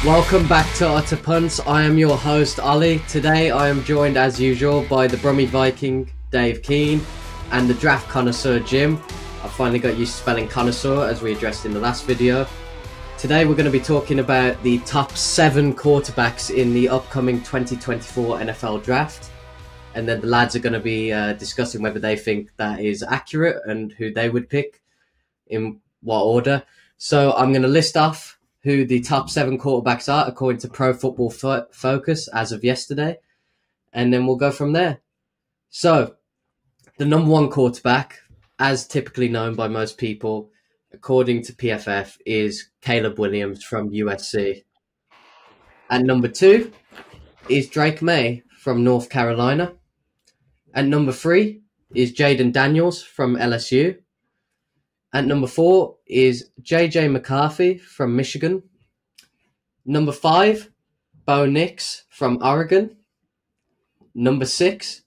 Welcome back to Utter Punts. I am your host, Olly. Today I am joined as usual by the Brummie Viking, Dave Keane, and the Draft Connoisseur, Jim. I finally got used to spelling Connoisseur as we addressed in the last video. Today we're going to be talking about the top 7 quarterbacks in the upcoming 2024 NFL Draft. And then the lads are going to be discussing whether they think that is accurate and who they would pick in what order. So I'm going to list off who the top 7 quarterbacks are according to Pro Football Focus as of yesterday. And then we'll go from there. So the number 1 quarterback, as typically known by most people, according to PFF, is Caleb Williams from USC. And number 2 is Drake Maye from North Carolina. And number 3 is Jaden Daniels from LSU. At number 4 is J.J.McCarthy from Michigan. Number 5, Bo Nix from Oregon. Number 6,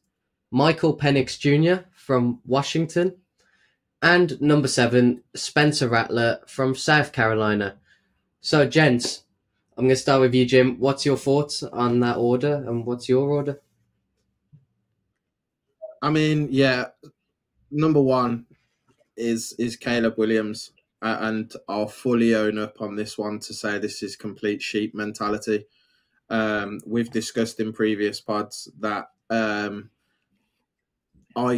Michael Penix Jr. from Washington. And number 7, Spencer Rattler from South Carolina. So, gents, I'm going to start with you, Jim. What's your thoughts on that order, and what's your order? I mean, yeah, number 1 is Caleb Williams, and I'll fully own up on this one to say this is complete sheep mentality. We've discussed in previous pods that I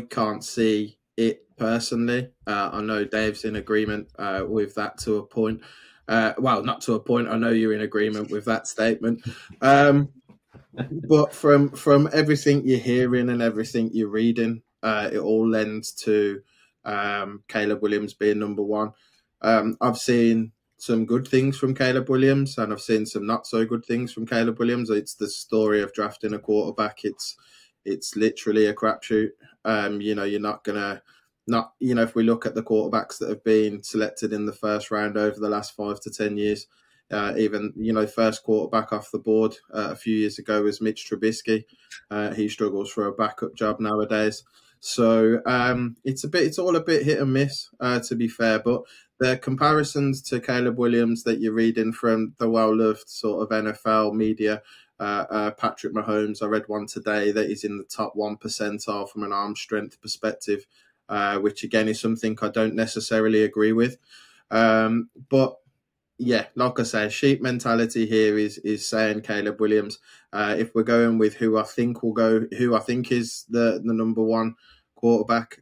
can't see it personally. I know Dave's in agreement with that to a point. Well, not to a point. I know you're in agreement with that statement. But from everything you're hearing and everything you're reading, it all lends to Caleb Williams being number 1. I've seen some good things from Caleb Williams, and I've seen some not so good things from Caleb Williams. It's the story of drafting a quarterback. It's literally a crapshoot. You're not gonna if we look at the quarterbacks that have been selected in the first round over the last 5 to 10 years, even first quarterback off the board a few years ago was Mitch Trubisky. He struggles for a backup job nowadays. So it's all a bit hit and miss, to be fair. But the comparisons to Caleb Williams that you're reading from the well-loved sort of NFL media, Patrick Mahomes, I read one today that he's in the top 1 percentile from an arm strength perspective, which again is something I don't necessarily agree with. But yeah, like I say, sheep mentality here is saying Caleb Williams. If we're going with who I think is the number 1 quarterback,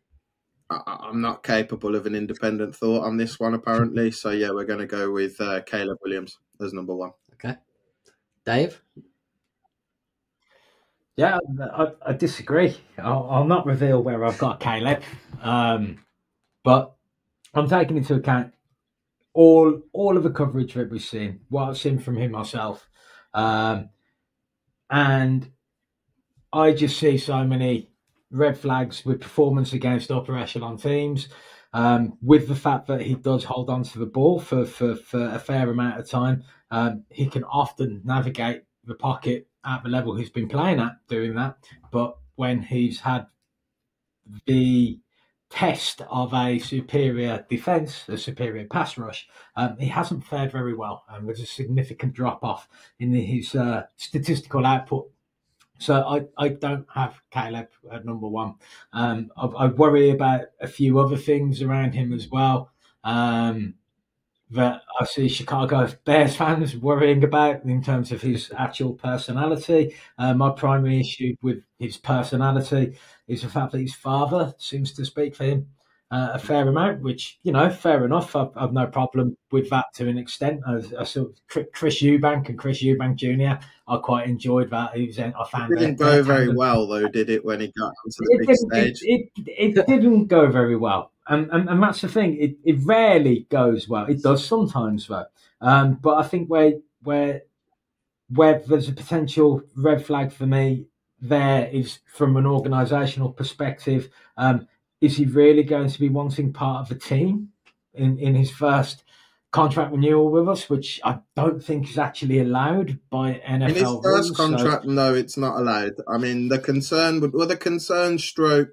I'm not capable of an independent thought on this one, apparently. So yeah, we're going to go with Caleb Williams as number 1. Okay, Dave. Yeah, I disagree. I'll not reveal where I've got Caleb, but I'm taking into account all of the coverage that we've seen, what I've seen from him myself, and I just see so many red flags with performance against upper echelon teams, with the fact that he does hold on to the ball for a fair amount of time. He can often navigate the pocket at the level he's been playing at doing that, but when he's had the test of a superior defence, a superior pass rush, he hasn't fared very well. There's a significant drop-off in his statistical output. So I don't have Caleb at number 1. I worry about a few other things around him as well, that I see Chicago Bears fans worrying about in terms of his actual personality. My primary issue with his personality is the fact that his father seems to speak for him a fair amount, which, fair enough. I've no problem with that to an extent. I saw Chris Eubank and Chris Eubank Jr. I quite enjoyed that. It didn't go very well, though, did it, when he got onto the big stage? It didn't go very well. And that's the thing. It rarely goes well. It does sometimes, though. But I think where there's a potential red flag for me there is from an organisational perspective. Is he really going to be wanting part of the team in his first contract renewal with us, which I don't think is actually allowed by NFL in his first rules, contract? So... No, it's not allowed. I mean, the concern stroke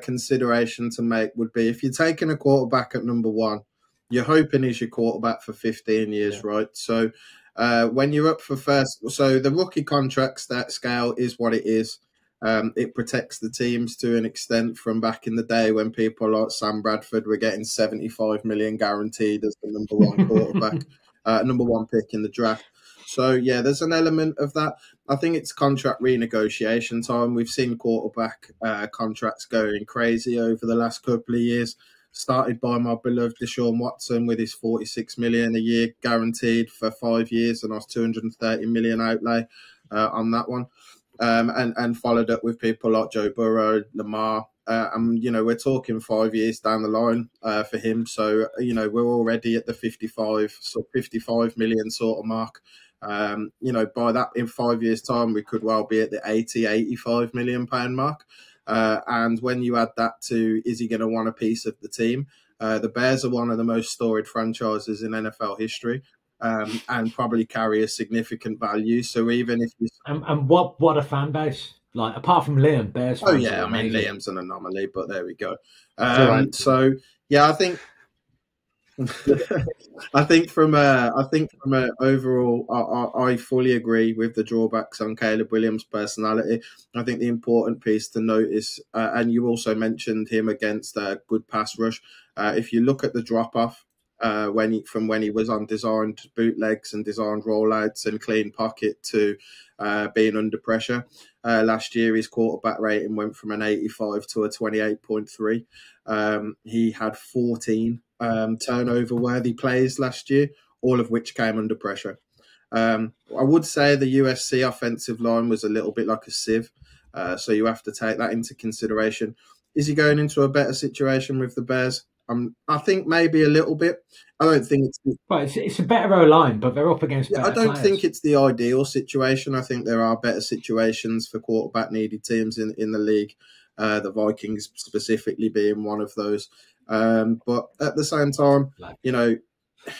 consideration to make would be if you're taking a quarterback at number 1, you're hoping he's your quarterback for 15 years, right? So When you're up for first, so the rookie contract scale is what it is. It protects the teams to an extent from back in the day when people like Sam Bradford were getting 75 million guaranteed as the number one quarterback, number one pick in the draft. So yeah, there's an element of that. I think it's contract renegotiation time. We've seen quarterback contracts going crazy over the last couple of years. Started by my beloved Deshaun Watson with his 46 million a year guaranteed for 5 years, and I was 230 million outlay on that one. And followed up with people like Joe Burrow, Lamar. And, you know, we're talking 5 years down the line for him. So, you know, we're already at the 55 million sort of mark. You know, by that, in 5 years' time, we could well be at the 85 million pound mark. And when you add that to, is he going to want a piece of the team? The Bears are one of the most storied franchises in NFL history. And probably carry a significant value. So even if you and what a fan base, like, apart from Liam, Bears fans. Oh yeah, I mean Liam's an anomaly, but there we go. Right. So yeah, I think from a overall, I fully agree with the drawbacks on Caleb Williams' personality. I think the important piece to notice, and you also mentioned him against a good pass rush. If you look at the drop off. When he was on designed bootlegs and designed rollouts and clean pocket to being under pressure. Last year, his quarterback rating went from an 85 to a 28.3. He had 14 turnover-worthy plays last year, all of which came under pressure. I would say the USC offensive line was a little bit like a sieve, so you have to take that into consideration. Is he going into a better situation with the Bears? I think maybe a little bit. I don't think it's... Well, it's a better O-line, but they're up against better I don't players. think it's the ideal situation. I think there are better situations for quarterback-needy teams in the league, the Vikings specifically being one of those. But at the same time, you know,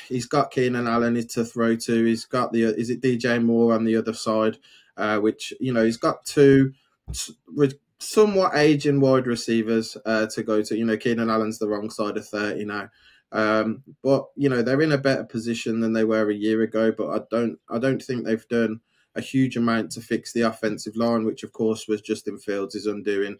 he's got Keenan Allen to throw to. He's got is it DJ Moore on the other side, which, you know, he's got two somewhat aging wide receivers to go to. You know, Keenan Allen's the wrong side of 30 now. But, you know, they're in a better position than they were a year ago, but I don't think they've done a huge amount to fix the offensive line, which of course was Justin Fields' undoing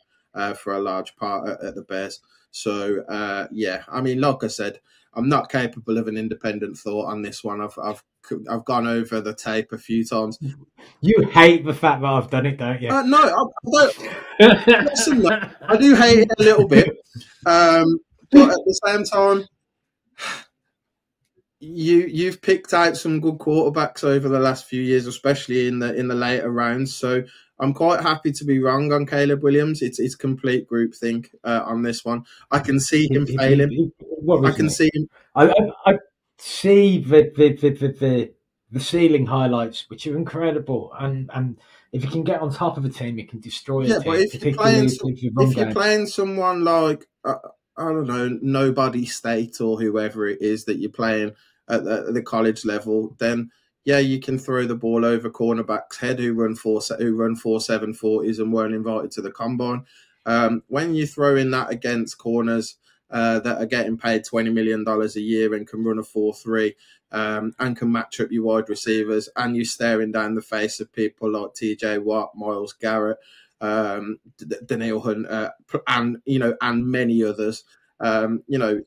for a large part at the Bears. So, yeah, I mean, like I said, I'm not capable of an independent thought on this one. I've gone over the tape a few times. You hate the fact that I've done it, don't you? No, I don't. Listen, look, I do hate it a little bit, but at the same time, you've picked out some good quarterbacks over the last few years, especially in the later rounds. So I'm quite happy to be wrong on Caleb Williams. It's complete groupthink on this one. I can see him failing. I can see him. I see the ceiling highlights, which are incredible, and if you can get on top of a team, you can destroy it. Yeah, but if you're playing someone like I don't know, Nobody State or whoever it is that you're playing at the college level, then yeah, you can throw the ball over cornerbacks' head who run 4.7 40s and weren't invited to the combine. When you throw in that against corners that are getting paid $20 million a year and can run a 4.3 and can match up your wide receivers, and you're staring down the face of people like TJ Watt, Myles Garrett, Danielle Hunter, and many others. And to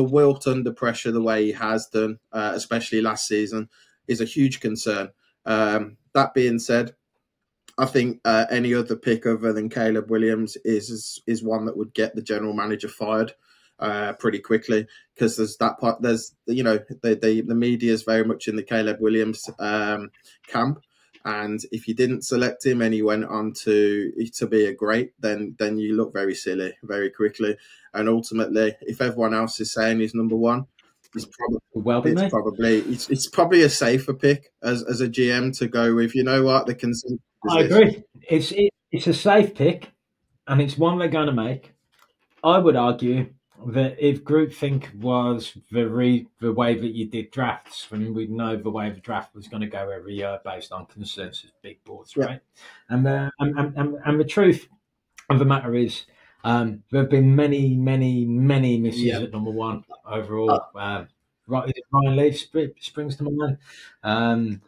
wilt under pressure the way he has done, especially last season, is a huge concern. That being said, I think any other pick other than Caleb Williams is one that would get the general manager fired pretty quickly, because there's that part. There's the media is very much in the Caleb Williams camp. And if you didn't select him and he went on to be a great, then you look very silly very quickly. And ultimately, if everyone else is saying he's number one, it's probably a safer pick as a GM to go with. You know what? I agree. It's a safe pick, and it's one they're going to make. I would argue that if groupthink was the way that you did drafts, and we know the way the draft was going to go every year based on consensus big boards, right? Yeah. And the truth of the matter is, there have been many misses at number one overall. Ryan Leaf springs to mind.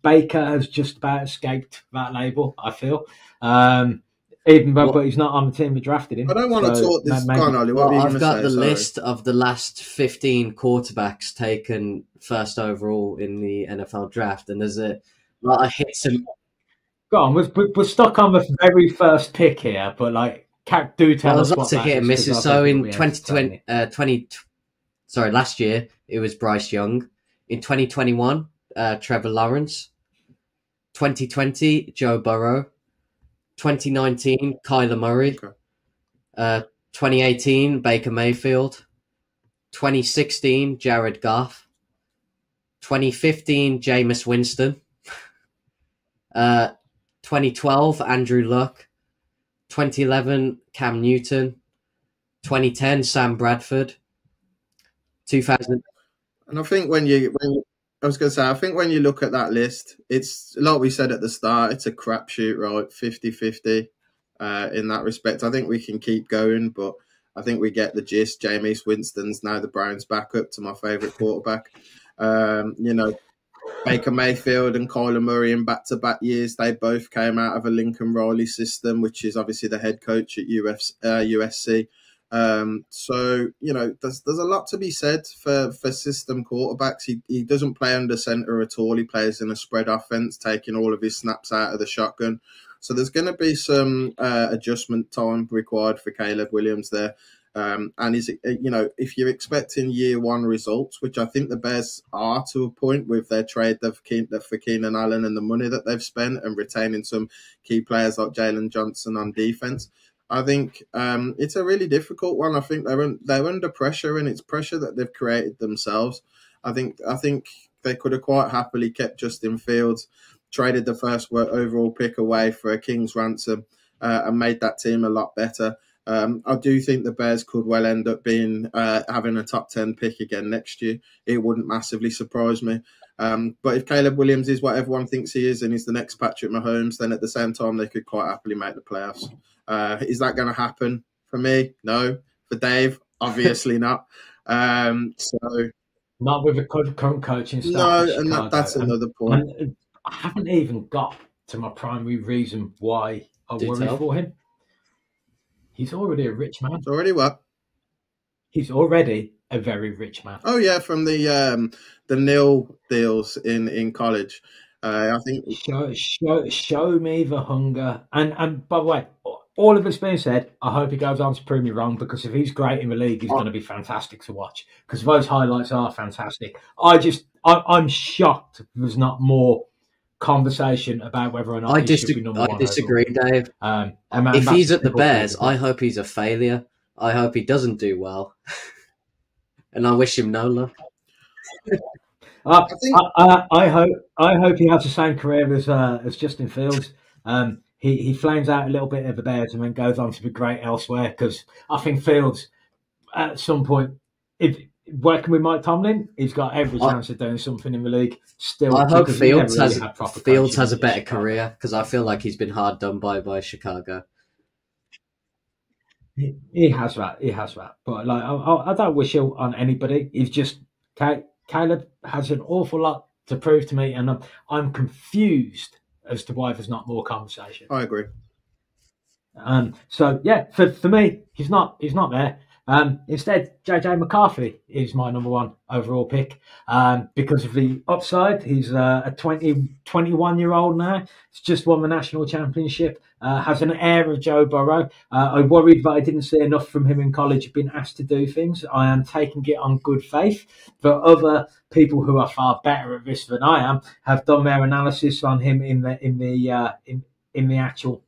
Baker has just about escaped that label, I feel. But he's not on the team that drafted him. I don't want to talk this. Go on, Ollie. What were you going to say? I've got the list of the last 15 quarterbacks taken first overall in the NFL draft, and there's a lot of hits and. Go on, we're stuck on the very first pick here, but like, do tell us what to hit and misses. So in 2020, last year it was Bryce Young. In 2021, Trevor Lawrence. 2020, Joe Burrow. 2019, Kyler Murray. Okay. 2018, Baker Mayfield. 2016, Jared Goff. 2015, Jameis Winston. 2012, Andrew Luck. 2011, Cam Newton. 2010, Sam Bradford. 2000. And I think I think when you look at that list, it's like we said at the start, it's a crapshoot, right? 50-50 in that respect. I think we can keep going, but I think we get the gist. Jameis Winston's now the Browns' backup to my favourite quarterback. Baker Mayfield and Kyler Murray in back-to-back years, they both came out of a Lincoln Riley system, which is obviously the head coach at USC. So, there's a lot to be said for system quarterbacks. He doesn't play under center at all. He plays in a spread offense, taking all of his snaps out of the shotgun. So there's going to be some adjustment time required for Caleb Williams there. And if you're expecting year one results, which I think the Bears are to a point with their trade for Keenan Allen and the money that they've spent and retaining some key players like Jalen Johnson on defense, I think it's a really difficult one. I think they're under pressure, and it's pressure that they've created themselves. I think they could have quite happily kept Justin Fields, traded the first overall pick away for a king's ransom, and made that team a lot better. I do think the Bears could well end up having a top 10 pick again next year. It wouldn't massively surprise me. But if Caleb Williams is what everyone thinks he is and he's the next Patrick Mahomes, then at the same time they could quite happily make the playoffs. Is that going to happen for me? No. For Dave, obviously not. So not with the current coaching staff. No, and that's another point. And I haven't even got to my primary reason why I worry for him. He's already a rich man. It's already what? He's already a very rich man. Oh yeah, from the nil deals in college. I think show me the hunger. And by the way, all of this being said, I hope he goes on to prove me wrong, because if he's great in the league, he's going to be fantastic to watch, because those highlights are fantastic. I'm shocked there's not more conversation about whether or not he should be number one. I disagree, Dave. If he's at the Bears, I hope he's a failure. I hope he doesn't do well. And I wish him no luck. I hope he has the same career as Justin Fields. He flames out a little bit at the Bears and then goes on to be great elsewhere, because I think Fields, at some point, if working with Mike Tomlin, he's got every chance of doing something in the league. Still, I hope Fields has a better career, because I feel like he's been hard done by Chicago. He has that. But like, I don't wish it on anybody. He's just Caleb has an awful lot to prove to me, and I'm confused as to why there's not more conversation. I agree. So yeah, for me, he's not there. Instead, J.J.McCarthy is my number one overall pick, because of the upside. He's a 21-year-old now. He's just won the national championship. Has an air of Joe Burrow. I worried that I didn't see enough from him in college, being asked to do things. I am taking it on good faith. But other people who are far better at this than I am have done their analysis on him in the actual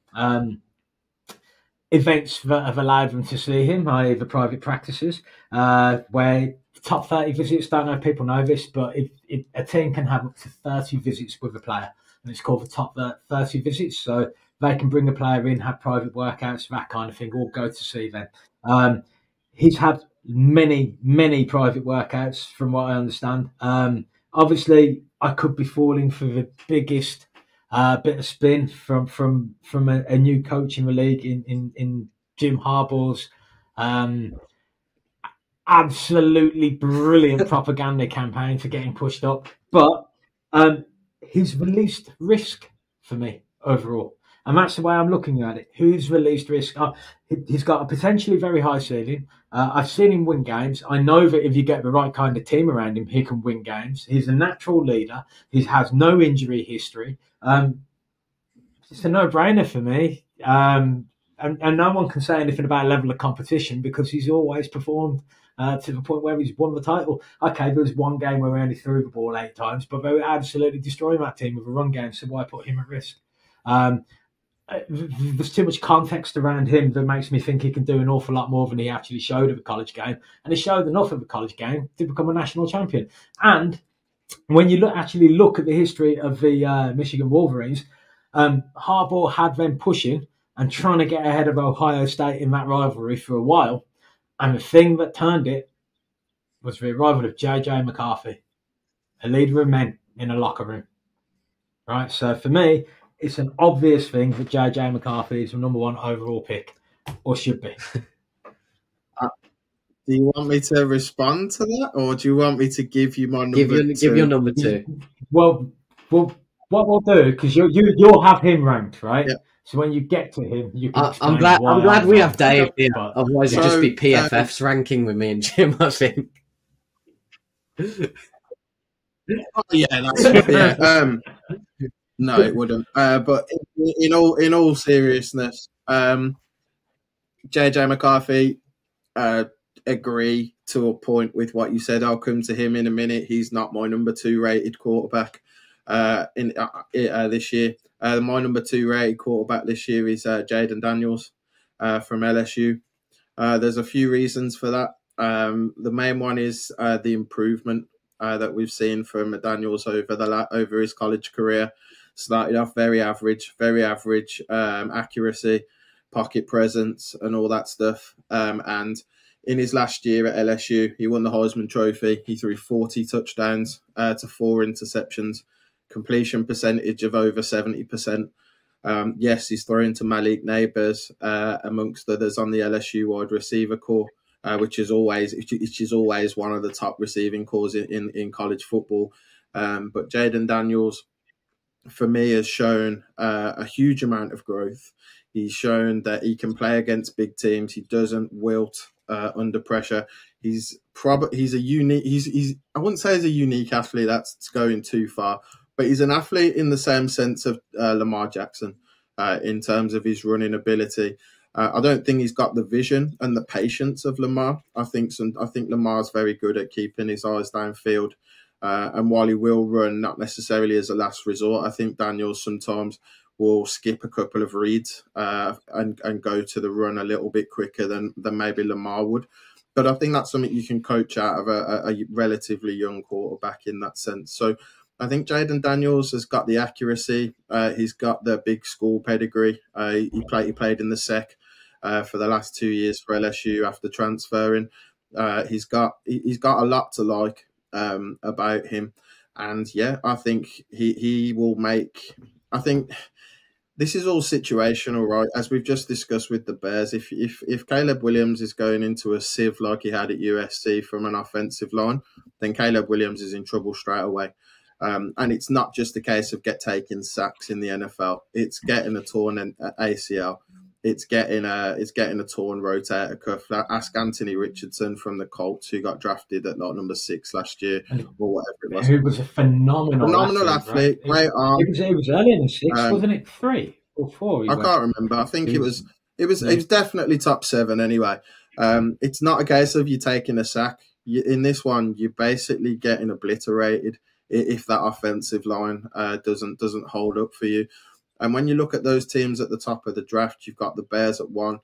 events that have allowed them to see him, i.e. the private practices, where top 30 visits, don't know if people know this, but a team can have up to 30 visits with a player, and it's called the top 30 visits. So they can bring a player in, have private workouts, that kind of thing, or go to see them. He's had many private workouts, from what I understand. Obviously, I could be falling for the biggest bit of spin from a new coach in the league in Jim Harbaugh's absolutely brilliant propaganda campaign for getting pushed up. But he's released risk for me overall. And that's the way I'm looking at it. Who's released risk? He's got a potentially very high ceiling. I've seen him win games. I know that if you get the right kind of team around him, he can win games. He's a natural leader. He has no injury history. It's a no-brainer for me. And no one can say anything about level of competition because he's always performed to the point where he's won the title. Okay, there was one game where we only threw the ball 8 times, but they were absolutely destroying that team with a run game, so why put him at risk? There's too much context around him that makes me think he can do an awful lot more than he actually showed at the college game. And he showed enough of the college game to become a national champion. And when you actually look at the history of the Michigan Wolverines, Harbaugh had them pushing and trying to get ahead of Ohio State in that rivalry for a while. And the thing that turned it was the arrival of J.J.McCarthy, a leader of men in a locker room. Right? So for me, it's an obvious thing that J.J.McCarthy is the number 1 overall pick, or should be. Do you want me to respond to that, or do you want me to give you my number 2? Give your number 2. Well, what we'll do, because you'll have him ranked, right? Yeah. So when you get to him, you can. I'm glad we have Dave here. Otherwise, it'd just be PFF's ranking with me and Jim, I think. Oh, yeah, that's yeah. No, it wouldn't. But in all seriousness, J.J. McCarthy, agree to a point with what you said. I'll come to him in a minute. He's not my number 2 rated quarterback this year. My number 2 rated quarterback this year is Jaden Daniels from LSU. There's a few reasons for that. The main one is the improvement that we've seen from Daniels over his college career. Started off very average accuracy, pocket presence, and all that stuff. And in his last year at LSU, he won the Heisman Trophy. He threw 40 touchdowns to 4 interceptions, completion percentage of over 70%. Yes, he's throwing to Malik Neighbors, amongst others on the LSU wide receiver core, which is always one of the top receiving cores in college football. But Jaden Daniels, for me, has shown a huge amount of growth. He's shown that he can play against big teams. He doesn't wilt under pressure. He's a unique. I wouldn't say he's a unique athlete. That's going too far. But he's an athlete in the same sense of Lamar Jackson in terms of his running ability. I don't think he's got the vision and the patience of Lamar. I think Lamar's very good at keeping his eyes downfield. And while he will run, not necessarily as a last resort, I think Daniels sometimes will skip a couple of reads and go to the run a little bit quicker than maybe Lamar would. But I think that's something you can coach out of a relatively young quarterback in that sense. So I think Jaden Daniels has got the accuracy. He's got the big school pedigree. He played in the SEC for the last 2 years for LSU after transferring. He's got a lot to like about him, and yeah, I think he will make. I think this is all situational, right? As we've just discussed with the Bears, if Caleb Williams is going into a sieve like he had at USC from an offensive line, then Caleb Williams is in trouble straight away. And it's not just a case of taking sacks in the NFL. It's getting a torn ACL. It's getting a torn rotator cuff. Ask Anthony Richardson from the Colts, who got drafted at number 6 last year, or whatever it was. Who was a phenomenal athlete. Right? Great arm. It was early in the 6, wasn't it? 3 or 4? I can't remember. I think it was definitely top 7 anyway. It's not a case of you taking a sack. In this one, you're basically getting obliterated if that offensive line doesn't hold up for you. And when you look at those teams at the top of the draft, you've got the Bears at 1,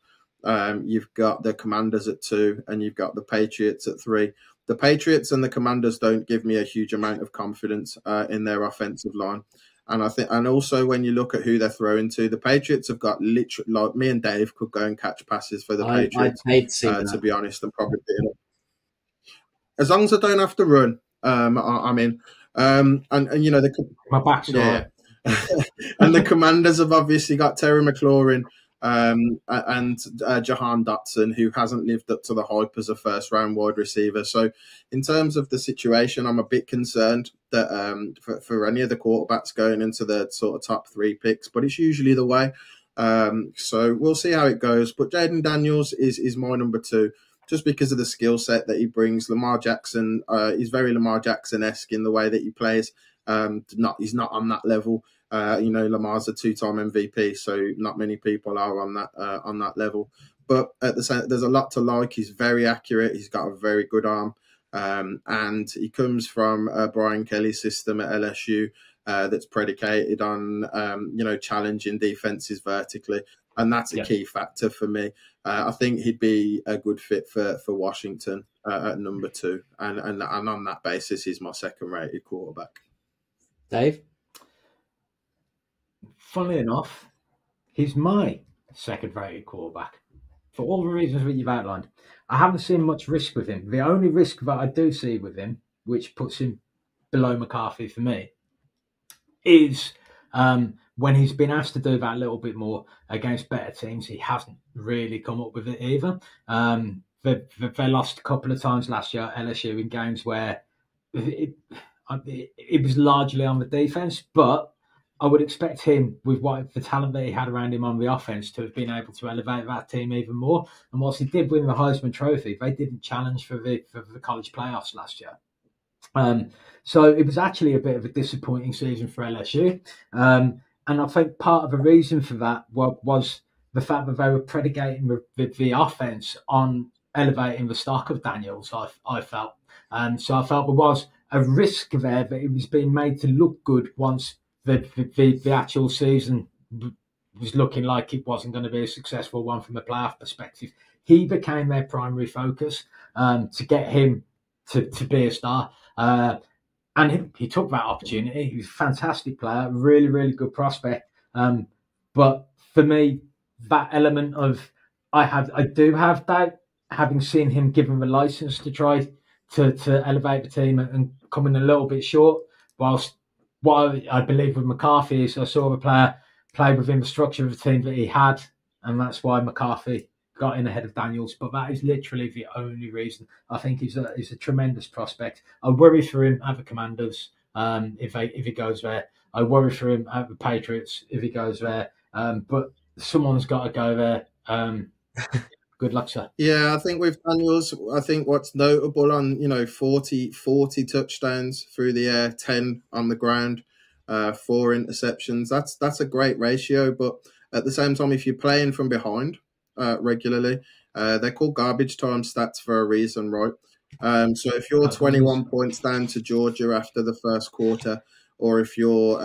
you've got the Commanders at 2, and you've got the Patriots at 3. The Patriots and the Commanders don't give me a huge amount of confidence in their offensive line. And also when you look at who they're throwing to, the Patriots have got literally, like me and Dave could go and catch passes for the Patriots. I'd hate to see that. To be honest, and probably as long as I don't have to run, I'm in. And you know my back's and the Commanders have obviously got Terry McLaurin, and Jahan Dotson, who hasn't lived up to the hype as a first-round wide receiver. So in terms of the situation, I'm a bit concerned that for any of the quarterbacks going into the sort of top 3 picks, but it's usually the way. So we'll see how it goes. But Jaden Daniels is my number 2, just because of the skill set that he brings. Lamar Jackson, he's very Lamar Jackson-esque in the way that he plays. He's not on that level. Lamar's a 2-time MVP, so not many people are on that level. But at the same, there's a lot to like. He's very accurate. He's got a very good arm, and he comes from Brian Kelly's system at LSU that's predicated on challenging defenses vertically, and that's a key factor for me. I think he'd be a good fit for Washington at number 2, and on that basis, he's my second-rated quarterback. Dave? Funnily enough, he's my second-rated quarterback for all the reasons that you've outlined. I haven't seen much risk with him. The only risk that I do see with him, which puts him below McCarthy for me, is when he's been asked to do that a little bit more against better teams, he hasn't really come up with it either. They lost a couple of times last year at LSU in games where it was largely on the defense, but I would expect him, with the talent that he had around him on the offense, to have been able to elevate that team even more. And whilst he did win the Heisman Trophy, they didn't challenge for the college playoffs last year. So it was actually a bit of a disappointing season for LSU. And I think part of the reason for that was the fact that they were predicating the offense on elevating the stock of Daniels, I felt. So I felt there was a risk there that it was being made to look good once the actual season was looking like it wasn't going to be a successful one from a playoff perspective. He became their primary focus to get him to be a star. And he took that opportunity. He was a fantastic player, really, really good prospect. But for me, that element of I do have doubt, having seen him given the license to try to elevate the team and coming a little bit short. Whilst what I believe with McCarthy is I saw the player play within the structure of the team that he had, and that's why McCarthy got in ahead of Daniels. But that is literally the only reason. I think he's a tremendous prospect. I worry for him at the Commanders if he goes there. I worry for him at the Patriots if he goes there. But someone's got to go there. Good luck, sir. Yeah, I think with Daniels, I think what's notable on 40 touchdowns through the air, 10 on the ground, 4 interceptions. That's a great ratio. But at the same time, if you're playing from behind regularly, they're called garbage time stats for a reason, right? So if you're 21 points down to Georgia after the first quarter, or if you're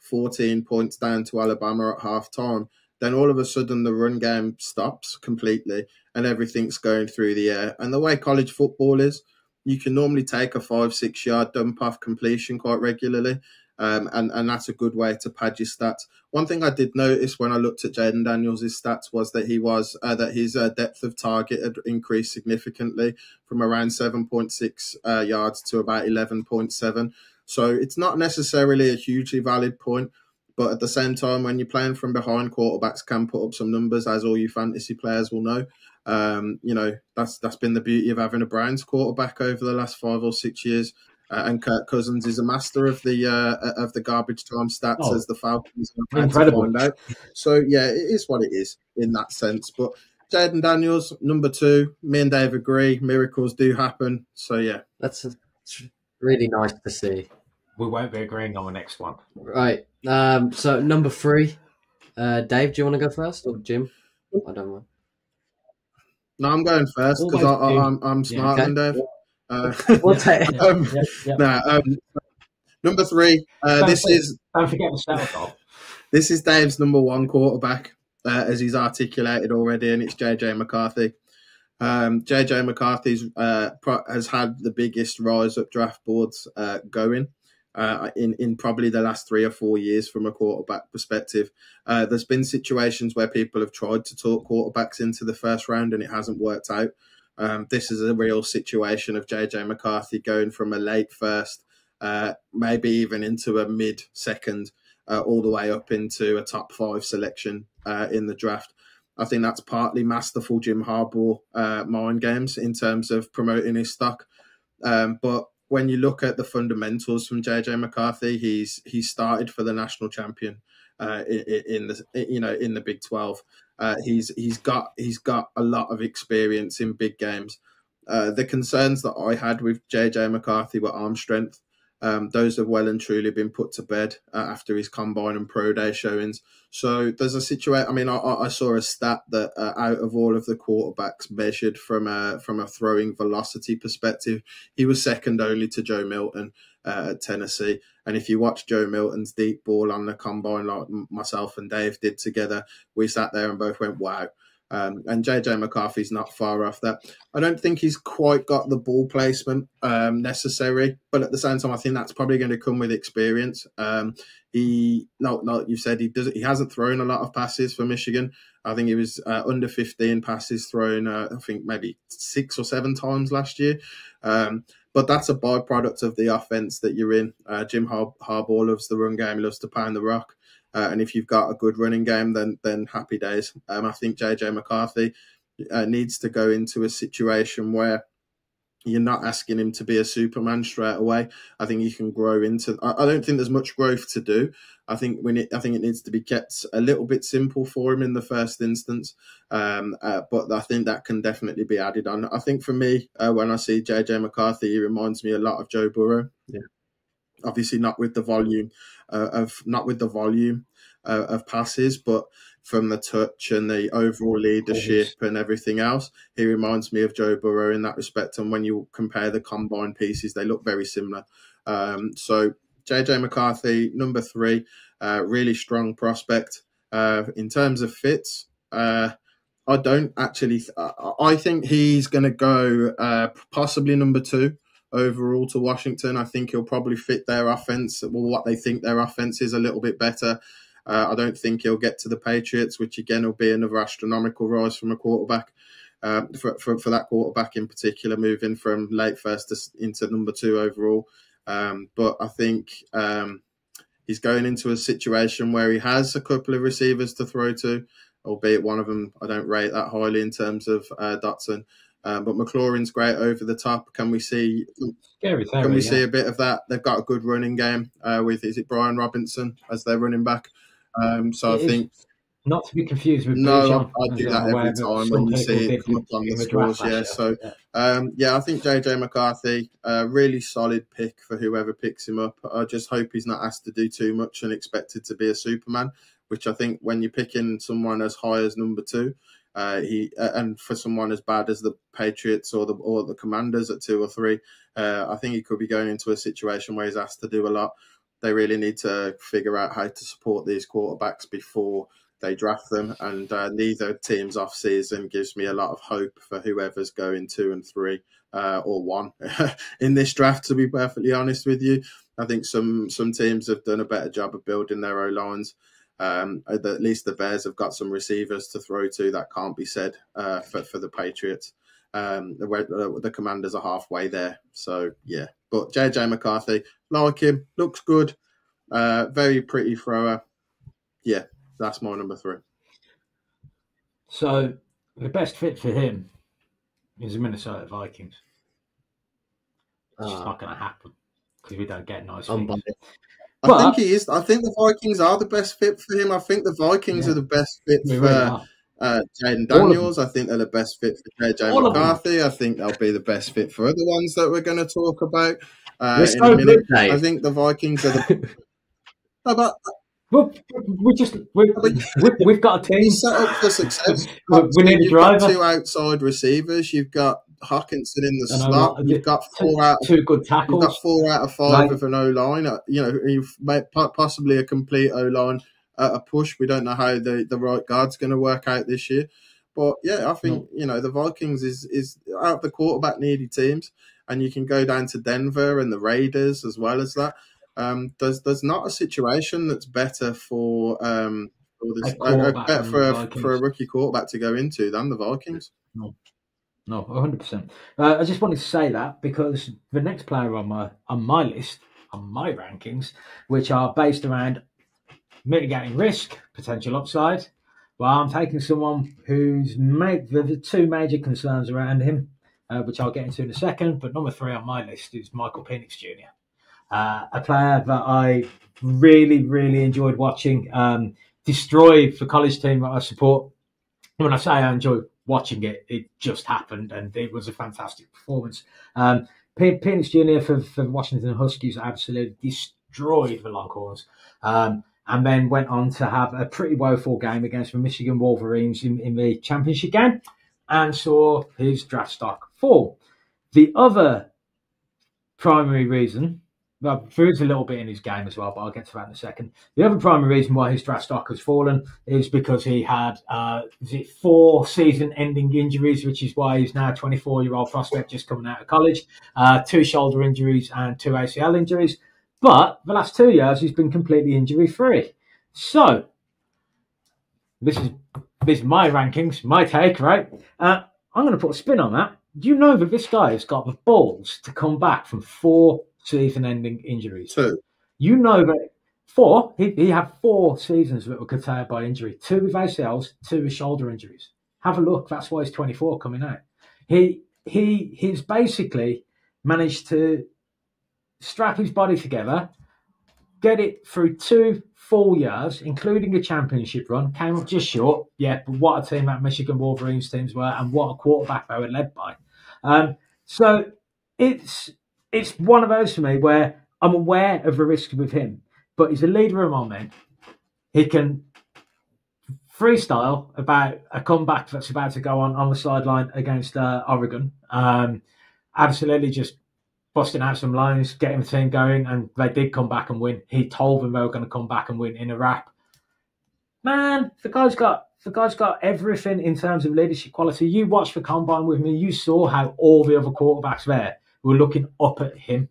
14 points down to Alabama at halftime, then all of a sudden the run game stops completely and everything's going through the air. And the way college football is, you can normally take a 5-6 yard dump off completion quite regularly. And that's a good way to pad your stats. One thing I did notice when I looked at Jaden Daniels' stats was that his depth of target had increased significantly from around 7.6 yards to about 11.7. So it's not necessarily a hugely valid point. But at the same time, when you're playing from behind, quarterbacks can put up some numbers, as all you fantasy players will know. That's been the beauty of having a Browns quarterback over the last 5 or 6 years. And Kirk Cousins is a master of the garbage time stats, as the Falcons are about to find out. So yeah, it is what it is in that sense. But Jaden Daniels, number 2, me and Dave agree. Miracles do happen. So yeah, that's really nice to see. We won't be agreeing on the next one. Right. So number 3, Dave, do you want to go first or Jim? I don't mind. No, I'm going first because I'm smarter than Dave. We'll take number 3. Don't forget the settle. This is Dave's number 1 quarterback, as he's articulated already, and it's J.J.McCarthy. J.J.McCarthy has had the biggest rise up draft boards going. In probably the last 3 or 4 years from a quarterback perspective. There's been situations where people have tried to talk quarterbacks into the first round and it hasn't worked out. This is a real situation of J.J. McCarthy going from a late first, maybe even into a mid second, all the way up into a top 5 selection in the draft. I think that's partly masterful Jim Harbaugh mind games in terms of promoting his stock. But when you look at the fundamentals from J.J.McCarthy, he's started for the national champion in the Big 12. He's got a lot of experience in big games. The concerns that I had with J.J.McCarthy were arm strength. Those have well and truly been put to bed after his combine and pro day showings. So there's a situation. I mean, I saw a stat that out of all of the quarterbacks measured from a throwing velocity perspective, he was second only to Joe Milton at Tennessee. And if you watch Joe Milton's deep ball on the combine, like myself and Dave did together, we sat there and both went, wow. And J.J.McCarthy's not far off that. I don't think he's quite got the ball placement necessary, but at the same time, I think that's probably going to come with experience. Like you said, he hasn't thrown a lot of passes for Michigan. I think he was under 15 passes thrown, I think maybe 6 or 7 times last year. But that's a byproduct of the offense that you're in. Jim Harbaugh loves the run game, he loves to pound the rock. And if you've got a good running game, then happy days. I think J.J.McCarthy needs to go into a situation where you're not asking him to be a Superman straight away. I think he can grow into. I don't think there's much growth to do. I think it needs to be kept a little bit simple for him in the first instance. But I think that can definitely be added on. I think for me, when I see J.J.McCarthy, he reminds me a lot of Joe Burrow. Yeah. Obviously not with the volume of passes, but from the touch and the overall leadership and everything else, he reminds me of Joe Burrow in that respect. And when you compare the combine pieces, they look very similar. So J.J.McCarthy, number 3, really strong prospect. In terms of fits, I don't actually. I think he's going to go possibly number 2. Overall to Washington. I think he'll probably fit their offense, what they think their offense is, a little bit better. I don't think he'll get to the Patriots, which again will be another astronomical rise from a quarterback. For that quarterback in particular, moving from late first into number 2 overall. But I think he's going into a situation where he has a couple of receivers to throw to, albeit one of them I don't rate that highly in terms of Dotson. But McLaurin's great over the top. Can we see see a bit of that? They've got a good running game with, is it Brian Robinson as their running back? So I think not to be confused with no, I do that every time when you see it come up on the scores. Yeah, so I think J.J.McCarthy, really solid pick for whoever picks him up. I just hope he's not asked to do too much and expected to be a Superman, which I think when you're picking someone as high as number 2. And for someone as bad as the Patriots or the Commanders at 2 or 3, I think he could be going into a situation where he's asked to do a lot. They really need to figure out how to support these quarterbacks before they draft them. And neither team's off season gives me a lot of hope for whoever's going 2 and 3 or 1 in this draft. To be perfectly honest with you, I think some teams have done a better job of building their O-lines. At least the Bears have got some receivers to throw to. That can't be said for the Patriots. The Commanders are halfway there. So, yeah. But J.J.McCarthy, like him, looks good. Very pretty thrower. Yeah, that's my number 3. So, the best fit for him is the Minnesota Vikings. It's just not going to happen because we don't get nice things. I think he is. I think the Vikings are the best fit for him. I think the Vikings are the best fit for Jaden Daniels. I think they're the best fit for J.J.McCarthy. I think they'll be the best fit for other ones that we're going to talk about in a minute. I think the Vikings are the... We've got a team set up for success. We need a driver. You've got 2 outside receivers. You've got Hawkinson in the slot. You've got 2 good tackles. You've got 4 out of 5 of an O-line. You've made possibly a complete O-line at a push. We don't know how the right guard's going to work out this year. But, yeah, I think, the Vikings is out of the quarterback needy teams. And you can go down to Denver and the Raiders as well as that. There's not a situation that's better for a rookie quarterback to go into than the Vikings. No, 100%. I just wanted to say that because the next player on my list, on my rankings, which are based around mitigating risk, potential upside, Well, I'm taking someone who's made the two major concerns around him, which I'll get into in a second. But number 3 on my list is Michael Penix Jr., a player that I really, really enjoyed watching destroy the college team that I support. When I say I enjoy watching it, it just happened, and it was a fantastic performance. Penix Jr. for the Washington Huskies absolutely destroyed the Longhorns, and then went on to have a pretty woeful game against the Michigan Wolverines in the championship game, and saw his draft stock fall. The other primary reason, well, there is a little bit in his game as well, but I'll get to that in a second. The other primary reason why his draft stock has fallen is because he had 4 season-ending injuries, which is why he's now a 24-year-old prospect just coming out of college, 2 shoulder injuries and 2 ACL injuries. But the last 2 years, he's been completely injury-free. So, this is my rankings, my take, right? I'm going to put a spin on that. Do you know that this guy has got the balls to come back from 4 season-ending injuries? 2. You know that 4. He had 4 seasons that were curtailed by injury. 2 with ACLs, 2 with shoulder injuries. Have a look. That's why he's 24 coming out. He's basically managed to strap his body together, get it through 2 full years, including a championship run. Came up just short, yeah, but what a team that Michigan Wolverines teams were, and what a quarterback they were led by. So it's one of those for me where I'm aware of the risks with him, but he's a leader among men. He can freestyle about a comeback that's about to go on the sideline against Oregon. Absolutely just busting out some lines, getting the team going, and they did come back and win. He told them they were going to come back and win in a wrap. Man, the guy's got everything in terms of leadership quality. You watched the combine with me. You saw how all the other quarterbacks there were looking up at him.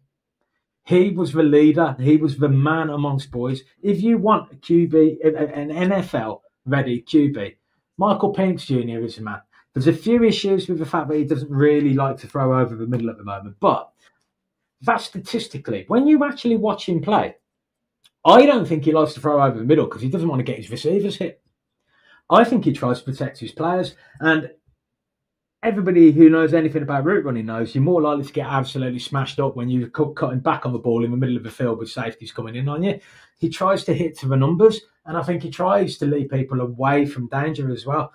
He was the leader. He was the man amongst boys. If you want a QB, an NFL-ready QB, Michael Penix Jr. is the man. There's a few issues with the fact that he doesn't really like to throw over the middle at the moment, but that statistically, when you actually watch him play, I don't think he likes to throw over the middle because he doesn't want to get his receivers hit. I think he tries to protect his players, and everybody who knows anything about route running knows you're more likely to get absolutely smashed up when you're cutting back on the ball in the middle of the field with safeties coming in on you. He tries to hit to the numbers, and I think he tries to lead people away from danger as well.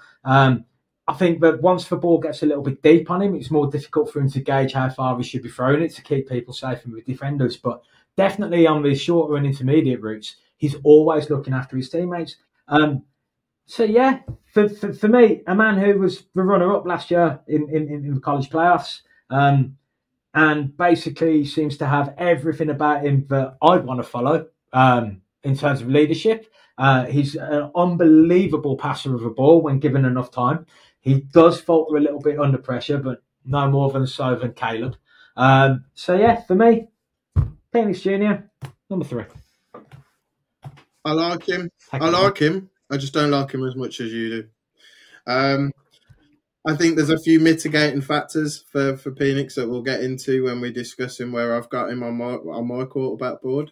I think that once the ball gets a little bit deep on him, it's more difficult for him to gauge how far he should be throwing it to keep people safe and with defenders. But definitely on the shorter and intermediate routes, he's always looking after his teammates. So yeah, for me, a man who was the runner-up last year in the college playoffs, and basically seems to have everything about him that I'd want to follow in terms of leadership. He's an unbelievable passer of the ball when given enough time. He does falter a little bit under pressure, but no more than so than Caleb. So yeah, for me, Penix Jr., number 3. I like him. I just don't like him as much as you do. I think there's a few mitigating factors for Penix that we'll get into when we discuss him, where I've got him on my quarterback board.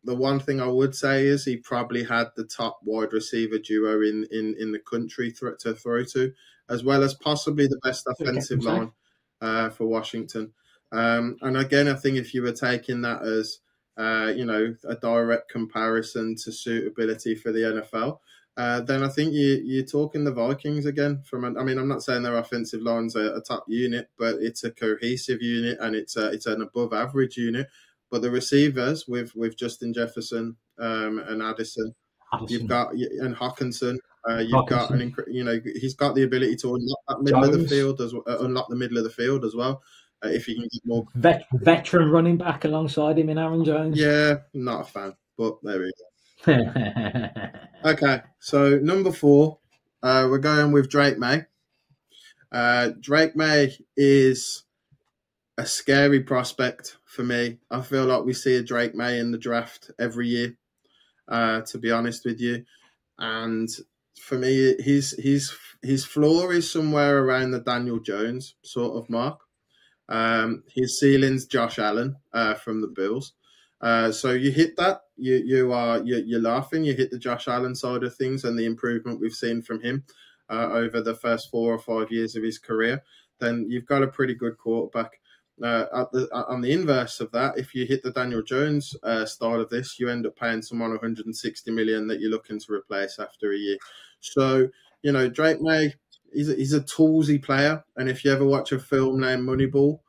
The one thing I would say is he probably had the top wide receiver duo in the country to throw to, as well as possibly the best offensive line for Washington. And again, I think if you were taking that as a direct comparison to suitability for the NFL, then I think you're talking the Vikings again. I'm not saying their offensive line's a top unit, but it's a cohesive unit and it's an above average unit. But the receivers with Justin Jefferson and Addison, you've got and Hawkinson, you've got he's got the ability to unlock that middle of the field as well. If you can get more veteran running back alongside him in Aaron Jones. Yeah, not a fan, but there we go. Okay, so number 4, we're going with Drake Maye. Drake Maye is a scary prospect for me. I feel like we see a Drake Maye in the draft every year, to be honest with you. And for me, his floor is somewhere around the Daniel Jones sort of mark. His ceiling's Josh Allen from the Bills. So you hit that, you're laughing. You hit the Josh Allen side of things and the improvement we've seen from him over the first 4 or 5 years of his career. Then you've got a pretty good quarterback. On the inverse of that, if you hit the Daniel Jones style of this, you end up paying someone 160 million that you're looking to replace after a year. So, Drake Maye, he's a toolsy player. And if you ever watch a film named Moneyball,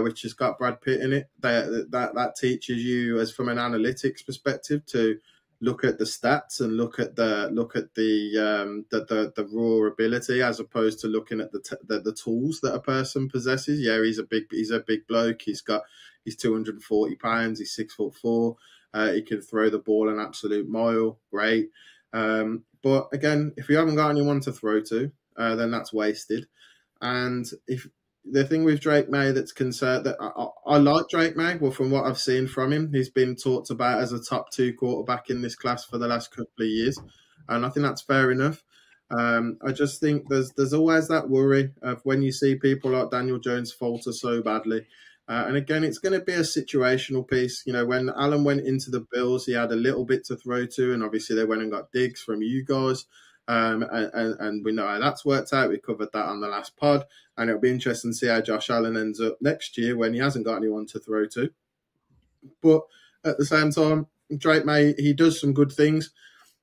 which has got Brad Pitt in it, that teaches you, as from an analytics perspective, to look at the stats and look at the raw ability, as opposed to looking at the tools that a person possesses. Yeah, he's a big bloke. He's 240 pounds. He's 6'4". He can throw the ball an absolute mile. Great. But again, if you haven't got anyone to throw to, then that's wasted. And if the thing with Drake Maye that's concerned, that I like Drake Maye. Well, from what I've seen from him, he's been talked about as a top 2 quarterback in this class for the last couple of years, and I think that's fair enough. I just think there's always that worry of when you see people like Daniel Jones falter so badly. And again, it's going to be a situational piece. When Allen went into the Bills, he had a little bit to throw to, and obviously they went and got Diggs from you guys. And we know how that's worked out. We covered that on the last pod, and it'll be interesting to see how Josh Allen ends up next year when he hasn't got anyone to throw to. But at the same time, Drake Maye, he does some good things.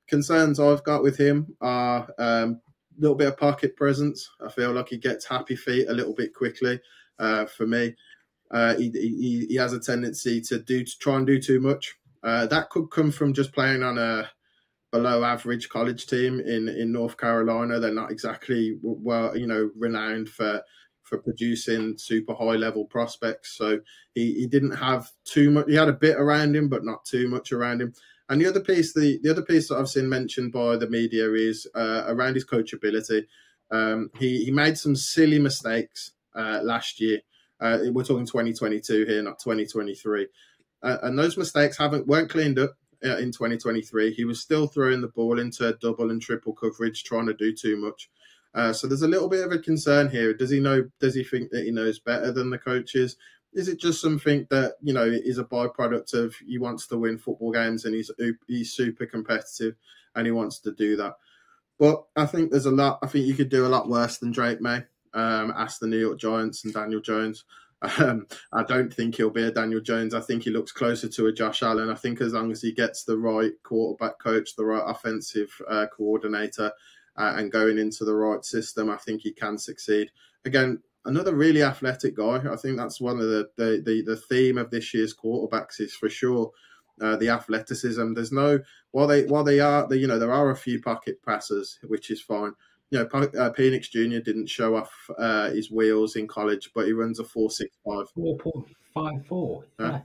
Concerns I've got with him are a little bit of pocket presence. I feel like he gets happy feet a little bit quickly. For me, he has a tendency to try and do too much. That could come from just playing on a below average college team in North Carolina. They're not exactly renowned for producing super high level prospects. So he didn't have too much. He had a bit around him, but not too much around him. And the other piece that I've seen mentioned by the media is around his coachability. He made some silly mistakes last year. We're talking 2022 here, not 2023. And those mistakes weren't cleaned up. In 2023, he was still throwing the ball into double and triple coverage, trying to do too much. So there's a little bit of a concern here. Does he think that he knows better than the coaches? Is it just something that is a byproduct of he wants to win football games and he's super competitive and he wants to do that? But I think there's a lot. I think you could do a lot worse than Drake Maye. Ask the New York Giants and Daniel Jones. I don't think he'll be a Daniel Jones. I think he looks closer to a Josh Allen. I think as long as he gets the right quarterback coach, the right offensive coordinator, and going into the right system, I think he can succeed. Again, another really athletic guy. I think that's one of the theme of this year's quarterbacks is for sure the athleticism. There's no while there are a few pocket passers, which is fine. Penix Jr. didn't show off his wheels in college, but he runs a 4.65. 4.54. Yeah.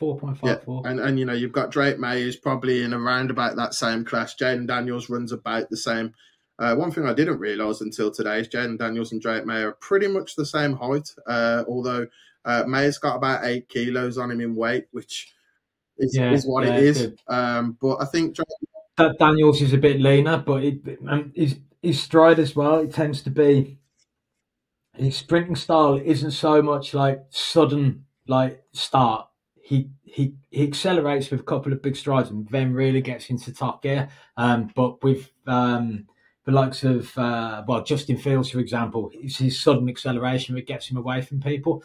4.54. Yeah. And you've got Drake Maye, who's probably in around about that same class. Jaden Daniels runs about the same. One thing I didn't realise until today is Jaden Daniels and Drake Maye are pretty much the same height, although Maye's got about 8 kilos on him in weight, which is what it is. But I think that Daniels is a bit leaner, but his stride as well, it tends to be, his sprinting style isn't so much like sudden start. He accelerates with a couple of big strides and then really gets into top gear. But with the likes of Justin Fields, for example, it's his sudden acceleration that gets him away from people.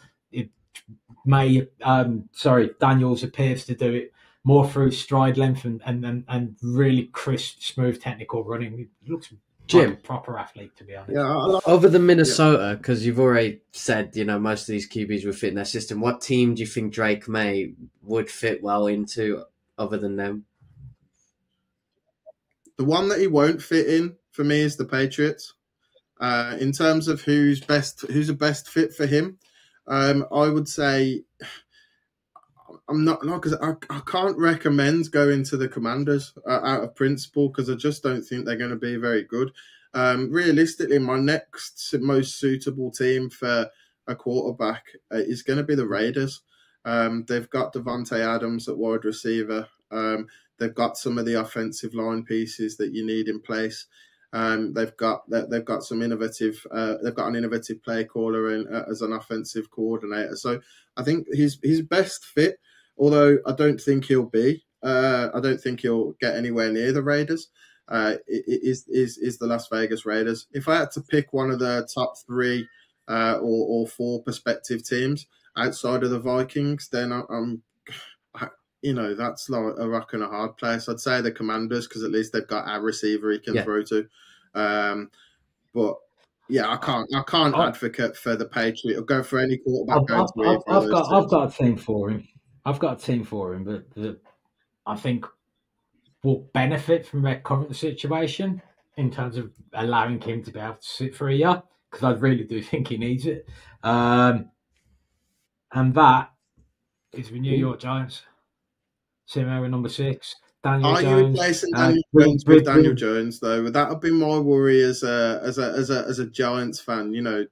Daniels appears to do it more through stride length and really crisp, smooth technical running. It looks Jim, like a proper athlete, to be honest. Yeah, over the Minnesota, because you've already said, most of these QBs would fit in their system. What team do you think Drake Maye would fit well into other than them? The one that he won't fit in for me is the Patriots. In terms of who's a best fit for him, I would say I'm not because I can't recommend going to the Commanders out of principle because I just don't think they're going to be very good. Realistically, my next most suitable team for a quarterback is going to be the Raiders. They've got Devontae Adams at wide receiver. They've got some of the offensive line pieces that you need in place. They've got some innovative. They've got an innovative play caller as an offensive coordinator. So I think his best fit. although I don't think he'll be. I don't think he'll get anywhere near the Raiders. Is the Las Vegas Raiders. If I had to pick one of the top three or four prospective teams outside of the Vikings, then I'm that's like a rock and a hard place. I'd say the Commanders, because at least they've got a receiver he can throw to. But yeah, I can't advocate for the Patriots or go for any quarterback going to either of those teams. I've got a team for him. But I think will benefit from their current situation in terms of allowing him to be able to sit for a year, because I really do think he needs it. And that is the New York Giants. Sitting there at number 6. Daniel Jones. Are you replacing Daniel Jones with Daniel Jones though? That would be my worry as a Giants fan. Daniel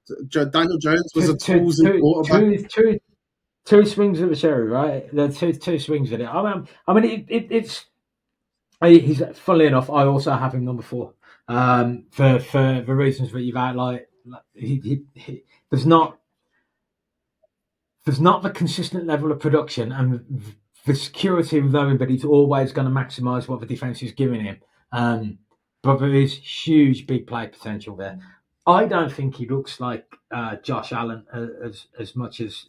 Jones was a toolsy quarterback. Two swings of the cherry, right? There are two swings at it. I mean, he's funnily enough. I also have him number 4 for the reasons that you've outlined. There's not the consistent level of production and the security of knowing that he's always going to maximise what the defence is giving him. But there is huge big play potential there. I don't think he looks like Josh Allen as much as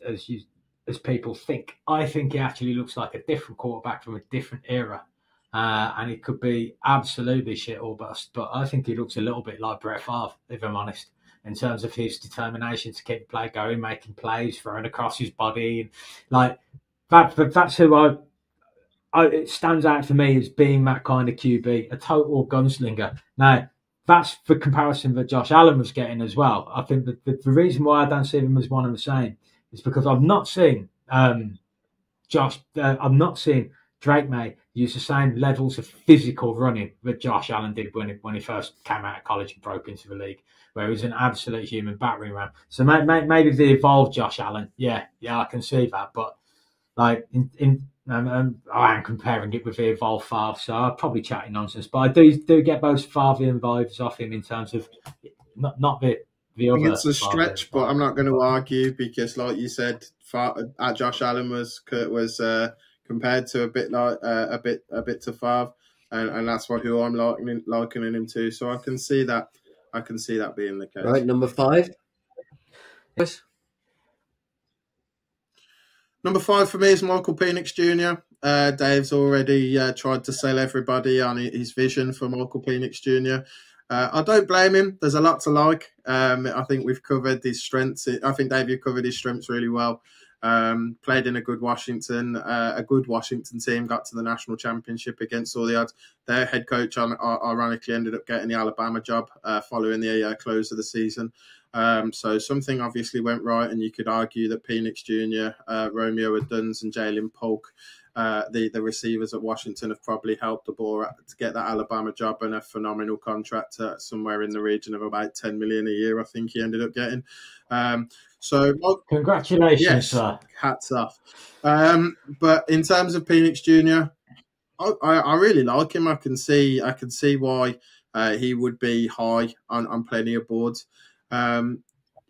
people think. I think he actually looks like a different quarterback from a different era. And it could be absolutely shit or bust. But I think he looks a little bit like Brett Favre, if I'm honest, in terms of his determination to keep the play going, making plays, throwing across his body. Like that's who it stands out for me as being that kind of QB, a total gunslinger. Now, that's the comparison that Josh Allen was getting as well. I think that the reason why I don't see them as one and the same is because I've not seen Drake Maye use the same levels of physical running that Josh Allen did when he first came out of college and broke into the league, where he was an absolute human battering ram. So maybe the evolved Josh Allen, yeah, I can see that. But like I am comparing it with the evolved Favre, so I'm probably chatting nonsense. But I do get those Favre vibes off him in terms of not the other. It's a stretch, but I'm not going to argue because, like you said, Josh Allen was compared to a bit to Favre, and that's who I'm likening him to. So I can see that being the case. Right, number 5. Yes. Number 5 for me is Michael Penix Jr. Dave's already tried to sell everybody on his vision for Michael Penix Jr. I don't blame him. There's a lot to like. I think we've covered his strengths. I think Dave, you've covered his strengths really well. Played in a good Washington team, got to the national championship against all the odds. Their head coach, ironically, ended up getting the Alabama job following the close of the season. So something obviously went right, and you could argue that Penix Jr., Romeo Aduns, and Jalen Polk, the receivers at Washington, have probably helped the ball to get that Alabama job and a phenomenal contract somewhere in the region of about $10 million a year. I think he ended up getting. So congratulations, sir. Hats off. But in terms of Penix Jr., I really like him. I can see why he would be high on plenty of boards.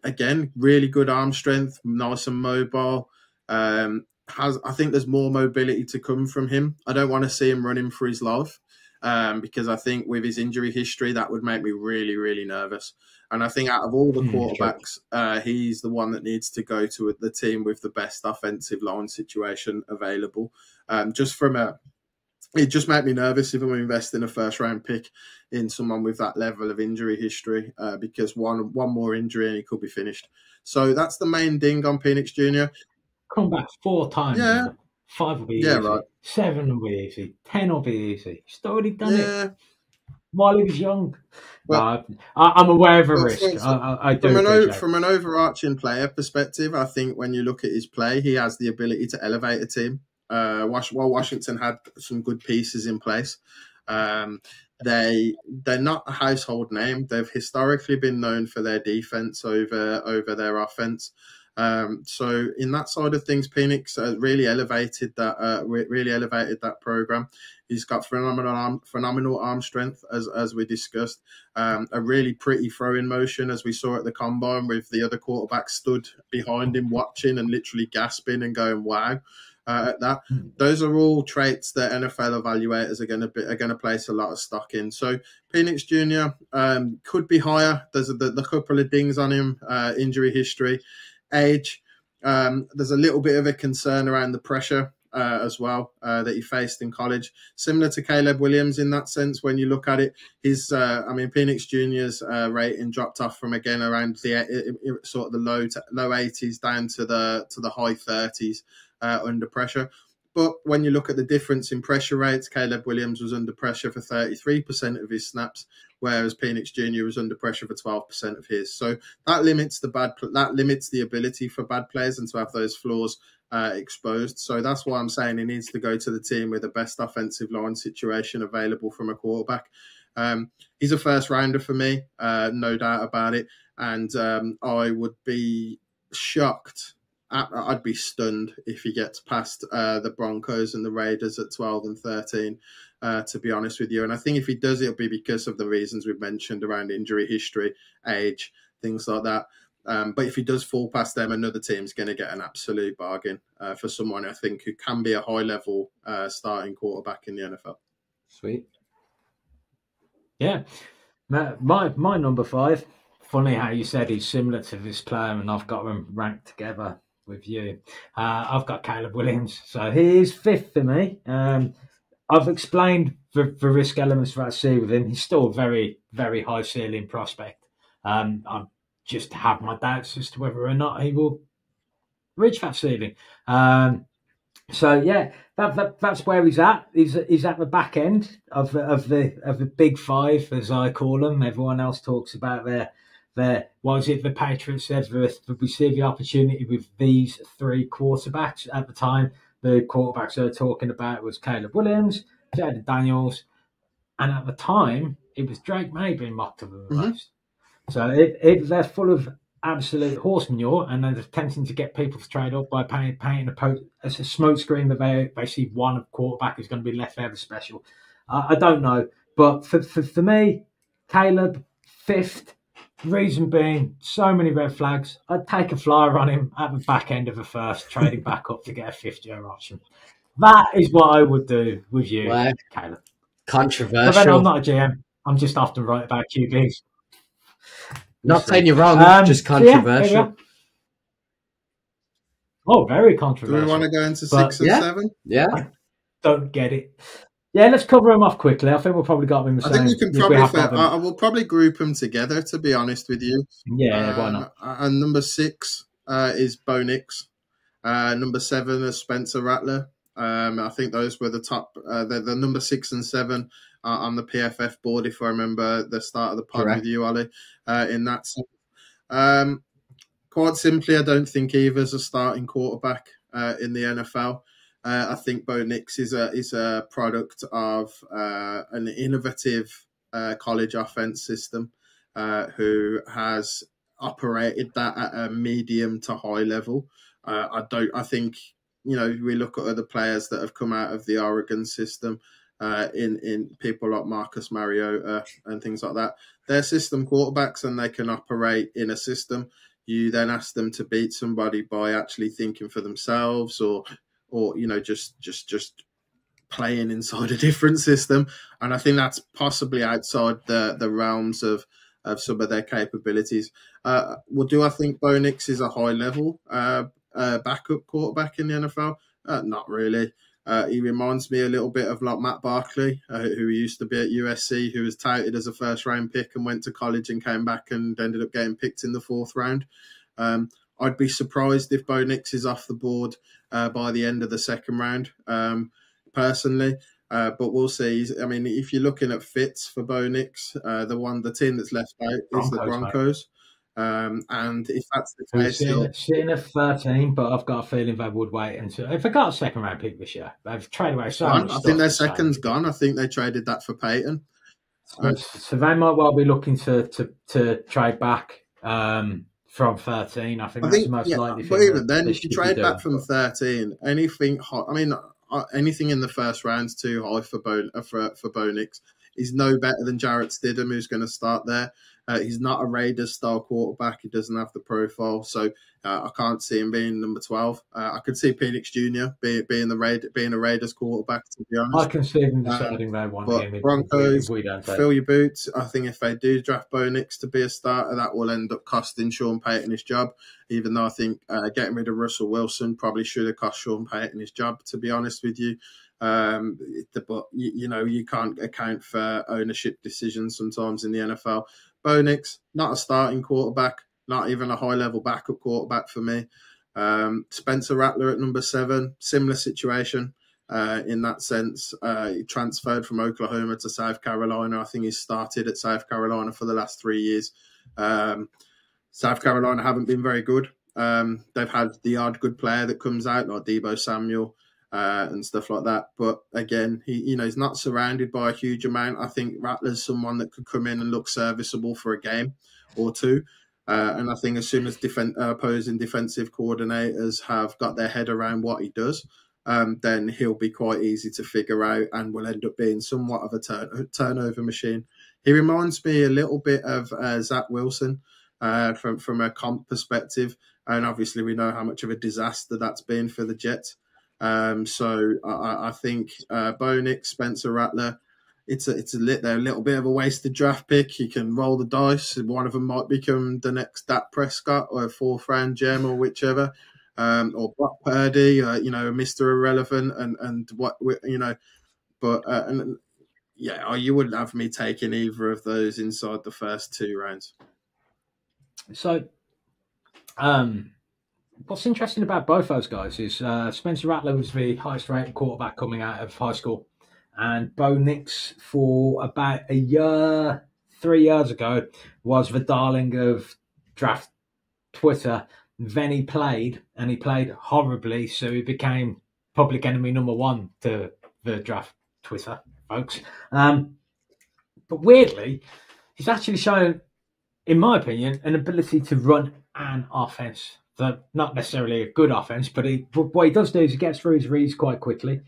Again, really good arm strength, nice and mobile. I think there's more mobility to come from him. I don't want to see him running for his life because I think with his injury history, that would make me really, really nervous. And I think out of all the quarterbacks, he's the one that needs to go to the team with the best offensive line situation available. It just made me nervous if I'm investing a first-round pick in someone with that level of injury history because one more injury and he could be finished. So that's the main ding on Penix Jr. Come back 4 times. Yeah. 5 will be easy. Right. 7 will be easy. 10 will be easy. He's already done it while he was young. Well, I'm aware of a risk. From an overarching player perspective, I think when you look at his play, he has the ability to elevate a team. While Washington had some good pieces in place, they're not a household name. They've historically been known for their defense over their offense. So in that side of things, Penix really elevated that program. He's got phenomenal arm strength, as we discussed. A really pretty throwing motion, as we saw at the combine, with the other quarterback stood behind him watching and literally gasping and going, "Wow!" at that. Those are all traits that NFL evaluators are going to place a lot of stock in. So Penix Jr. Could be higher. There's a couple of dings on him: injury history, age. There's a little bit of a concern around the pressure as well that he faced in college, similar to Caleb Williams in that sense. When you look at it, his Penix Jr.'s rating dropped off from again around the sort of the low 80s down to the high 30s under pressure. But when you look at the difference in pressure rates, Caleb Williams was under pressure for 33% of his snaps, whereas Penix Jr. was under pressure for 12% of his. So that limits the ability for bad players and to have those flaws exposed. So that's why I'm saying he needs to go to the team with the best offensive line situation available from a quarterback. He's a first rounder for me, no doubt about it. And I would be shocked. I'd be stunned if he gets past the Broncos and the Raiders at 12 and 13, to be honest with you. And I think if he does, it'll be because of the reasons we've mentioned around injury history, age, things like that. But if he does fall past them, another team's going to get an absolute bargain for someone, I think, who can be a high-level starting quarterback in the NFL. Sweet. Yeah. My number 5, funny how you said he's similar to this player, and I've got them ranked together with you. I've got Caleb Williams, so he is 5th for me. I've explained the risk elements that I see with him. He's still a very, very high ceiling prospect. I just have my doubts as to whether or not he will reach that ceiling. So yeah, that's where he's at. He's at the back end of the big 5, as I call them. Everyone else talks about their was it the Patriots said that we see the opportunity with these 3 quarterbacks at the time. The quarterbacks they were talking about was Caleb Williams, Jaden Daniels, and at the time it was Drake Maye being mocked to the most. So they're full of absolute horse manure, and they're attempting to get people to trade up by painting a smoke screen that they see one quarterback is going to be left ever special. I don't know, but for me, Caleb 5th. Reason being, so many red flags. I'd take a flyer on him at the back end of the first, trading back up to get a 5th-year option. That is what I would do with you, Caleb. Controversial. But then I'm not a GM. I'm just often right about QBs. Not saying you're wrong, just controversial. Yeah, oh, very controversial. Do we want to go into 6 and 7? Yeah. I don't get it. Yeah, let's cover them off quickly. I think we'll probably got them in the same. I think we can probably. I will probably group them together. To be honest with you. Yeah, why not? And number 6 is Bo Nix. Number 7 is Spencer Rattler. I think those were the top. The number 6 and 7 on the PFF board, if I remember the start of the pod with you, Ollie. In that sense, quite simply, I don't think either's a starting quarterback in the NFL. I think Bo Nix is a product of an innovative college offense system who has operated that at a medium to high level. I think we look at other players that have come out of the Oregon system, in people like Marcus Mariota and things like that. They're system quarterbacks and they can operate in a system. You then ask them to beat somebody by actually thinking for themselves or just playing inside a different system. And I think that's possibly outside the realms of some of their capabilities. Do I think Bo Nix is a high-level backup quarterback in the NFL? Not really. He reminds me a little bit of like Matt Barkley, who used to be at USC, who was touted as a first-round pick and went to college and came back and ended up getting picked in the 4th round. I'd be surprised if Bo Nix is off the board by the end of the 2nd round, personally. But we'll see. I mean, if you're looking at fits for Bo Nix, the team that's left out is the Broncos. And if that's the case, sitting at 13, but I've got a feeling they would wait until if they got a 2nd round pick this year. They've traded away so much. I think their 2nd's gone. I think they traded that for Peyton. So they might well be looking to trade back from 13. I think that's the most likely thing. But even then, if you trade back from 13, anything in the 1st round's too high for Bo Nix. He's no better than Jarrett Stidham, who's going to start there. He's not a Raiders style quarterback. He doesn't have the profile, so I can't see him being number 12. I could see Penix Jr. being a Raiders quarterback, to be honest. I can see them deciding they want him. Broncos, if we don't fill your boots. I think if they do draft Bo Nix to be a starter, that will end up costing Sean Payton his job. Even though I think getting rid of Russell Wilson probably should have cost Sean Payton his job, to be honest with you. But you can't account for ownership decisions sometimes in the NFL. Bo Nix, not a starting quarterback, not even a high-level backup quarterback for me. Spencer Rattler at number 7, similar situation in that sense. He transferred from Oklahoma to South Carolina. I think he's started at South Carolina for the last 3 years. South Carolina haven't been very good. They've had the odd good player that comes out, like Deebo Samuel and stuff like that. But again, he's not surrounded by a huge amount. I think Rattler's someone that could come in and look serviceable for a game or two. And I think as soon as opposing defensive coordinators have got their head around what he does, then he'll be quite easy to figure out and will end up being somewhat of a turnover machine. He reminds me a little bit of Zach Wilson from a comp perspective. And obviously we know how much of a disaster that's been for the Jets. So I think Bo Nix, Spencer Rattler, they're a little bit of a wasted draft pick. You can roll the dice. One of them might become the next Dak Prescott or a 4th round gem or whichever, or Brock Purdy, Mr. Irrelevant and what But you wouldn't have me taking either of those inside the first 2 rounds. So, what's interesting about both those guys is Spencer Rattler was the highest rated quarterback coming out of high school. And Bo Nix, for about 3 years ago, was the darling of draft Twitter. Then he played, and he played horribly, so he became public enemy number 1 to the draft Twitter folks. But weirdly, he's actually shown, in my opinion, an ability to run an offense. Not necessarily a good offense, but what he does do is he gets through his reads quite quickly.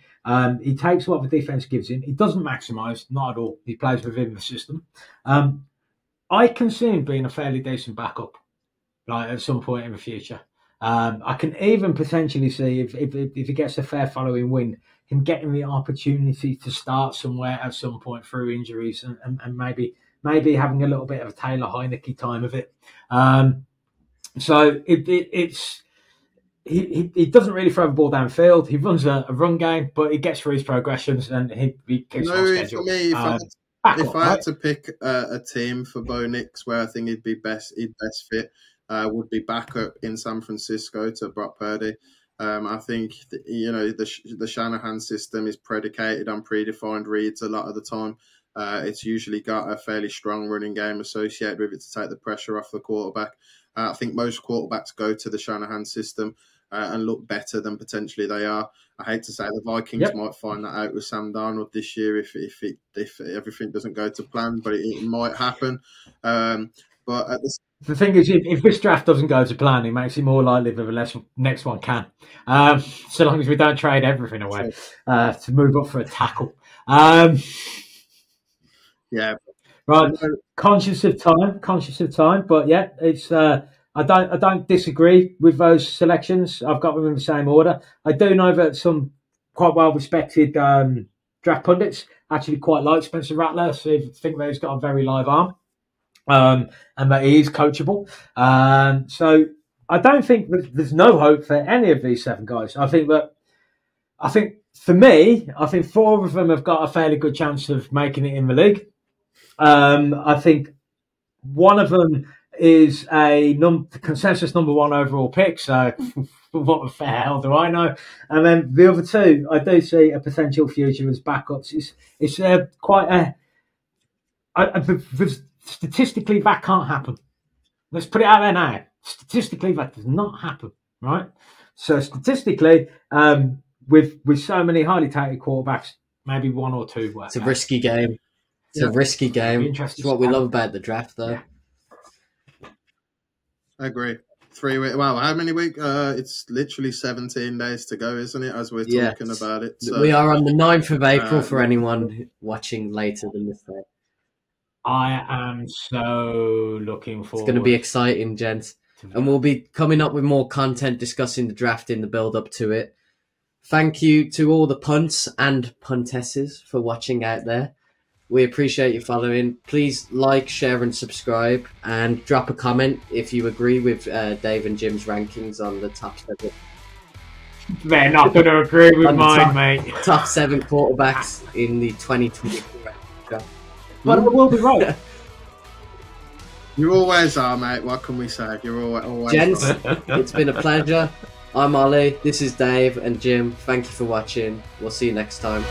He takes what the defense gives him. He doesn't maximise, not at all. He plays within the system. I can see him being a fairly decent backup, like at some point in the future. I can even potentially see if he gets a fair following wind, him getting the opportunity to start somewhere at some point through injuries and maybe having a little bit of a Taylor Heineke time of it. So he doesn't really throw the ball downfield. He runs a run game, but he gets through his progressions and he keeps on schedule. For me, if I had to pick a team for Bo Nix where I think he'd best fit, would be backup in San Francisco to Brock Purdy. I think the Shanahan system is predicated on predefined reads a lot of the time. It's usually got a fairly strong running game associated with it to take the pressure off the quarterback. I think most quarterbacks go to the Shanahan system and look better than potentially they are. I hate to say the Vikings might find that out with Sam Darnold this year if everything doesn't go to plan, but it might happen. But the thing is, if this draft doesn't go to plan, it makes it more likely that the next one can. So long as we don't trade everything away to move up for a tackle. Yeah. Right, conscious of time, but yeah, it's. I don't disagree with those selections. I've got them in the same order. I do know that some quite well respected draft pundits actually quite like Spencer Rattler, so they think that he's got a very live arm, and that he is coachable. So I don't think that there's no hope for any of these 7 guys. I think for me, 4 of them have got a fairly good chance of making it in the league. I think one of them is a consensus number 1 overall pick. So what the fair hell do I know? And then the other 2, I do see a potential future as backups. It's quite statistically that can't happen. Let's put it out there now. Statistically, that does not happen, right? So statistically, with so many highly talented quarterbacks, maybe 1 or 2 work. It's a risky game. It's a risky game. It's what we love about the draft, though. Yeah. I agree. 3 weeks. Wow, how many weeks? It's literally 17 days to go, isn't it? As we're talking about it. So, we are on the 9th of April for anyone watching later than this day. I am so looking forward. It's going to be exciting, gents. And we'll be coming up with more content discussing the draft in the build-up to it. Thank you to all the punts and puntesses for watching out there. We appreciate you following. Please like, share, and subscribe. And drop a comment if you agree with Dave and Jim's rankings on the top 7. They're not going to agree with mine, mate. Top 7 quarterbacks in the 2024 draft. But I will be right. You always are, mate. What can we say? You're always Gents, right. it's been a pleasure. I'm Ollie. This is Dave and Jim. Thank you for watching. We'll see you next time.